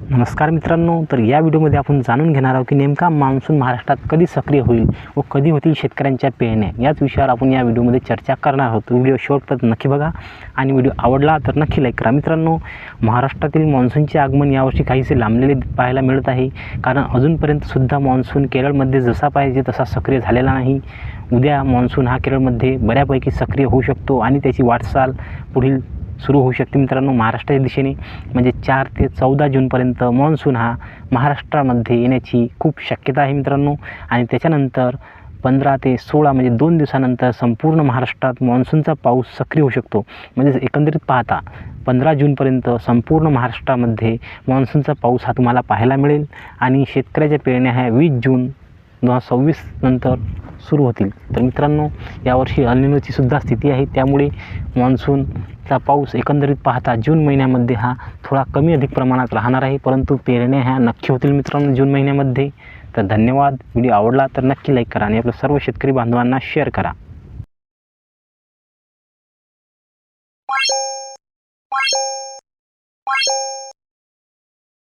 नमस्कार मित्रांनो, तर या व्हिडिओमध्ये आपण जाणून घेणार आहोत की नेमका मान्सून महाराष्ट्रात कधी सक्रिय होईल व कधी होतील शेतकऱ्यांच्या पेरण्या, याच विषयावर आपण या व्हिडिओमध्ये चर्चा करणार आहोत। व्हिडिओ शेवटपर्यंत नक्की बघा आणि व्हिडिओ आवडला तर नक्की लाईक करा। मित्रांनो, महाराष्ट्रातील मान्सूनचे आगमन यावर्षी काहीसे लांबलेले पाहायला मिळत आहे, कारण अजूनपर्यंत सुद्धा मान्सून केरळमध्ये जसा पाहिजे तसा सक्रिय झालेला नाही। उद्या मान्सून हा केरळमध्ये बऱ्यापैकी सक्रिय होऊ शकतो आणि त्याची वाटचाल पुढील सुरू होऊ शकते। मित्रांनो, महाराष्ट्राच्या दिशेने म्हणजे 4 ते 14 जूनपर्यंत मान्सून हा महाराष्ट्रामध्ये येण्याची खूप शक्यता आहे मित्रांनो। आणि त्याच्यानंतर 15 ते 16 म्हणजे 2 दिवसानंतर संपूर्ण महाराष्ट्रात मान्सूनचा पाऊस सक्रिय होऊ शकतो। म्हणजे एकंदरीत पाहता 15 जूनपर्यंत संपूर्ण महाराष्ट्रामध्ये मान्सूनचा पाऊस हा तुम्हाला पाहायला मिळेल आणि शेतकऱ्याच्या पेरण्या ह्या 20 जून 2026 नंतर सुरू होतील। तर मित्रांनो, यावर्षी अल निनोची सुद्धा स्थिती आहे, त्यामुळे मान्सूनचा पाऊस एकंदरीत पाहता जून महिन्यामध्ये हा थोडा कमी अधिक प्रमाणात राहणार आहे, परंतु पेरण्या ह्या नक्की होतील मित्रांनो जून महिन्यामध्ये। तर धन्यवाद। व्हिडिओ आवडला तर नक्की लाईक करा आणि आपल्या सर्व शेतकरी बांधवांना शेअर करा।